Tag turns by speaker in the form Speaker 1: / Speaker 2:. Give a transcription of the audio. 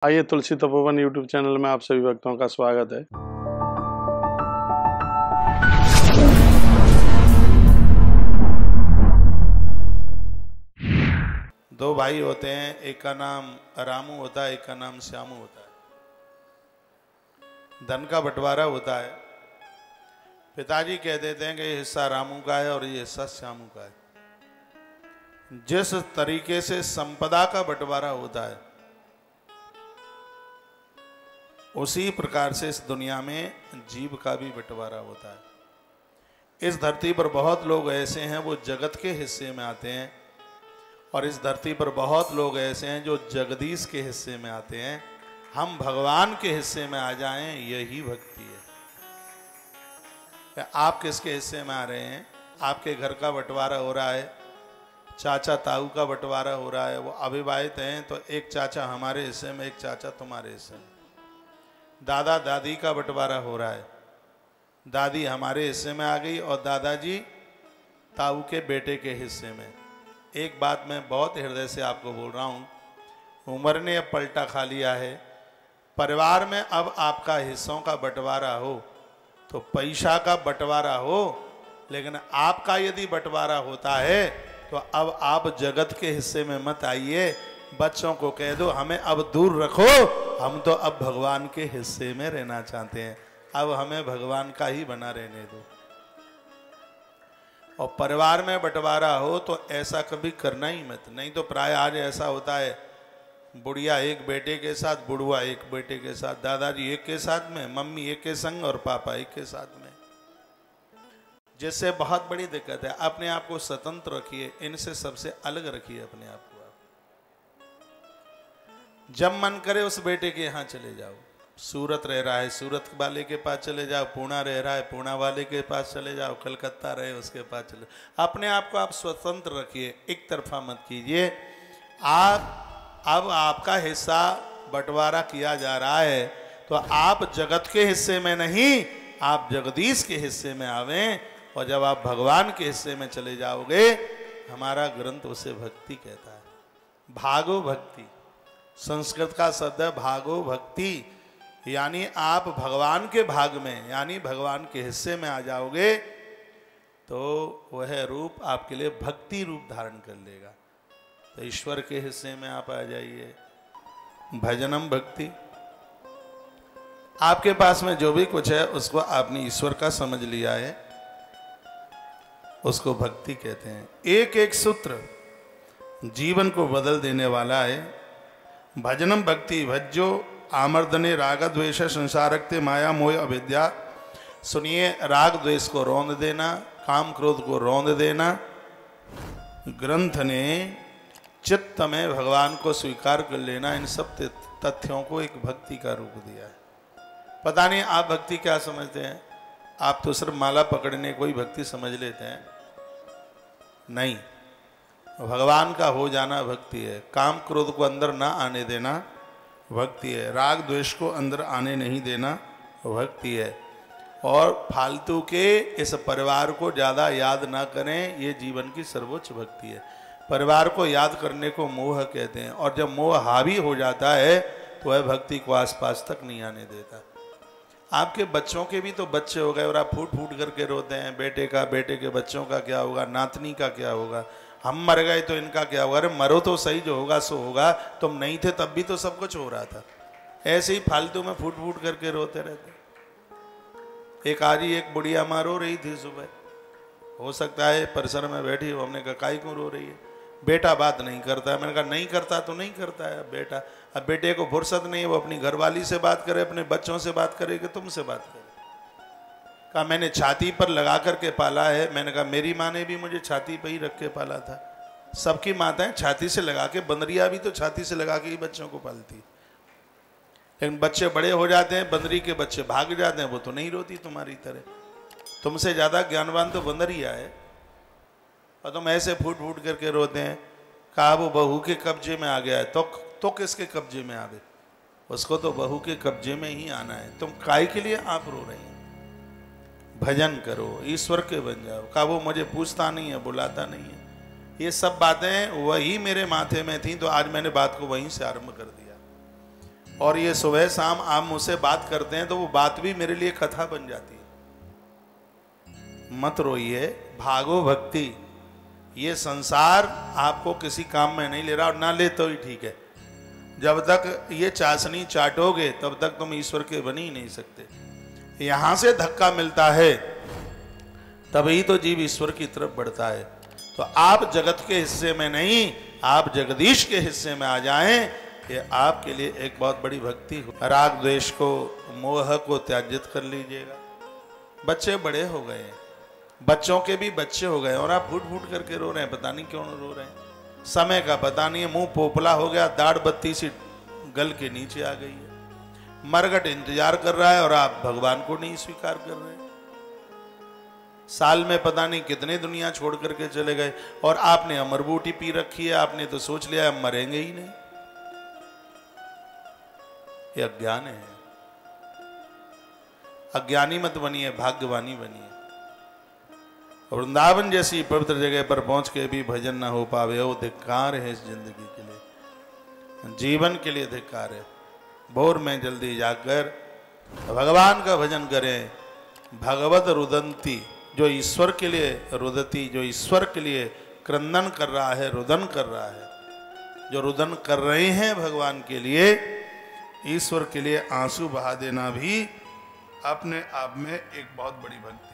Speaker 1: आइए तुलसी Tapovan YouTube channel में आप सभी भक्तों का स्वागत है।
Speaker 2: दो भाई होते हैं, एक का नाम रामू होता है, एक का नाम श्यामू होता है। धन का बंटवारा होता है। पिताजी कह देते हैं कि ये हिस्सा रामू का है और ये हिस्सा श्यामू का है। जिस तरीके से संपदा का बंटवारा होता है उसी प्रकार से इस दुनिया में जीव का भी बंटवारा होता है। इस धरती पर बहुत लोग ऐसे हैं वो जगत के हिस्से में आते हैं और इस धरती पर बहुत लोग ऐसे हैं जो जगदीश के हिस्से में आते हैं। हम भगवान के हिस्से में आ जाएं, यही भक्ति है। आप किसके हिस्से में आ रहे हैं? आपके घर का बंटवारा हो रहा है, चाचा ताऊ का बंटवारा हो रहा है, वो अविवाहित हैं तो एक चाचा हमारे हिस्से में, एक चाचा तुम्हारे हिस्से में। दादा दादी का बंटवारा हो रहा है, दादी हमारे हिस्से में आ गई और दादाजी ताऊ के बेटे के हिस्से में। एक बात मैं बहुत हृदय से आपको बोल रहा हूँ, उम्र ने अब पलटा खा लिया है। परिवार में अब आपका हिस्सों का बंटवारा हो तो पैसा का बंटवारा हो, लेकिन आपका यदि बंटवारा होता है तो अब आप जगत के हिस्से में मत आइए। बच्चों को कह दो हमें अब दूर रखो, हम तो अब भगवान के हिस्से में रहना चाहते हैं, अब हमें भगवान का ही बना रहने दो। और परिवार में बंटवारा हो तो ऐसा कभी करना ही मत, नहीं तो प्राय आज ऐसा होता है, बुढ़िया एक बेटे के साथ, बुढ़वा एक बेटे के साथ, दादाजी एक के साथ में, मम्मी एक के संग और पापा एक के साथ में, जिससे बहुत बड़ी दिक्कत है। अपने आप को स्वतंत्र रखिए, इनसे सबसे अलग रखिए अपने आप को। जब मन करे उस बेटे के यहाँ चले जाओ। सूरत रह रहा है, सूरत वाले के पास चले जाओ, पूना रह रहा है, पूना वाले के पास चले जाओ, कलकत्ता रहे उसके पास चले जाओ। अपने आप को आप स्वतंत्र रखिए, एक तरफा मत कीजिए। अब आपका हिस्सा बंटवारा किया जा रहा है तो आप जगत के हिस्से में नहीं, आप जगदीश के हिस्से में आवें। और जब आप भगवान के हिस्से में चले जाओगे, हमारा ग्रंथ उसे भक्ति कहता है। भागो भक्ति, संस्कृत का शब्द है भागो भक्ति, यानी आप भगवान के भाग में यानी भगवान के हिस्से में आ जाओगे तो वह रूप आपके लिए भक्ति रूप धारण कर लेगा। तो ईश्वर के हिस्से में आप आ जाइए। भजनम भक्ति, आपके पास में जो भी कुछ है उसको आपने ईश्वर का समझ लिया है, उसको भक्ति कहते हैं। एक एक सूत्र जीवन को बदल देने वाला है। भजनम भक्ति भज्जो आमर्दने राग द्वेष संसारक्ते माया मोह अविद्या। सुनिए, राग द्वेष को रौंद देना, काम क्रोध को रौंद देना। ग्रंथ ने चित्त में भगवान को स्वीकार कर लेना, इन सब तथ्यों को एक भक्ति का रूप दिया है। पता नहीं आप भक्ति क्या समझते हैं? आप तो सिर्फ माला पकड़ने को ही भक्ति समझ लेते हैं। नहीं, भगवान का हो जाना भक्ति है। काम क्रोध को अंदर ना आने देना भक्ति है। राग द्वेष को अंदर आने नहीं देना भक्ति है। और फालतू के इस परिवार को ज़्यादा याद ना करें, ये जीवन की सर्वोच्च भक्ति है। परिवार को याद करने को मोह कहते हैं, और जब मोह हावी हो जाता है तो वह भक्ति को आसपास तक नहीं आने देता। आपके बच्चों के भी तो बच्चे हो गए और आप फूट फूट करके रोते हैं, बेटे का, बेटे के बच्चों का क्या होगा, नातनी का क्या होगा, हम मर गए तो इनका क्या होगा। अरे मरो तो सही, जो होगा सो होगा, तुम नहीं थे तब भी तो सब कुछ हो रहा था। ऐसे ही फालतू में फूट फूट करके रोते रहते। एक आज ही एक बुढ़िया माँ रो रही थी सुबह, हो सकता है परिसर में बैठी हो, हमने कहा काई क्यों रो रही है? बेटा बात नहीं करता है। मैंने कहा नहीं करता तो नहीं करता है बेटा। अब बेटे को फुर्सत नहीं है, वो अपनी घरवाली से बात करे, अपने बच्चों से बात करे कि तुमसे बात करे। कहा मैंने छाती पर लगा करके पाला है। मैंने कहा मेरी माँ ने भी मुझे छाती पर ही रख के पाला था। सबकी माताएं छाती से लगा के, बंदरिया भी तो छाती से लगा के ही बच्चों को पालती। लेकिन बच्चे बड़े हो जाते हैं, बंदरी के बच्चे भाग जाते हैं, वो तो नहीं रोती तुम्हारी तरह। तुमसे ज़्यादा ज्ञानवान तो बंदरिया है और तुम ऐसे फूट फूट करके रोते हैं। कहा वो बहू के कब्जे में आ गया है, तो किसके कब्जे में आवे? उसको तो बहू के कब्जे में ही आना है। तुम काय के लिए आप रो रहे हैं? भजन करो, ईश्वर के बन जाओ। कहा वो मुझे पूछता नहीं है, बुलाता नहीं है। ये सब बातें वही मेरे माथे में थी, तो आज मैंने बात को वहीं से आरंभ कर दिया। और ये सुबह शाम आप मुझसे बात करते हैं तो वो बात भी मेरे लिए कथा बन जाती है। मत रोइए, भागो भक्ति। ये संसार आपको किसी काम में नहीं ले रहा, और ना ले तो ही ठीक है। जब तक ये चाशनी चाटोगे तब तक तुम ईश्वर के बन ही नहीं सकते। यहां से धक्का मिलता है तभी तो जीव ईश्वर की तरफ बढ़ता है। तो आप जगत के हिस्से में नहीं, आप जगदीश के हिस्से में आ जाएं, ये आपके लिए एक बहुत बड़ी भक्ति हो। राग द्वेष को, मोह को त्याजित कर लीजिएगा। बच्चे बड़े हो गए हैं, बच्चों के भी बच्चे हो गए और आप फूट फूट करके रो रहे हैं, पता नहीं क्यों रो रहे हैं। समय का पता नहीं है, मुंह पोपला हो गया, दाढ़ बत्ती सी गल के नीचे आ गई है। मरघट इंतजार कर रहा है और आप भगवान को नहीं स्वीकार कर रहे हैं। साल में पता नहीं कितने दुनिया छोड़ करके चले गए और आपने अमरबूटी पी रखी है, आपने तो सोच लिया हम मरेंगे ही नहीं। ये अज्ञान है। अज्ञानी मत बनिए, भाग्यवानी बनिए। वृंदावन जैसी पवित्र जगह पर पहुंच के भी भजन ना हो पावे, वो धिक्कार है इस जिंदगी के लिए, जीवन के लिए धिक्कार है। भोर में जल्दी जाकर भगवान का भजन करें। भगवत रुदंती, जो ईश्वर के लिए रुदती, जो ईश्वर के लिए क्रंदन कर रहा है, रुदन कर रहा है, जो रुदन कर रहे हैं भगवान के लिए, ईश्वर के लिए आंसू बहा देना भी अपने आप में एक बहुत बड़ी भक्ति।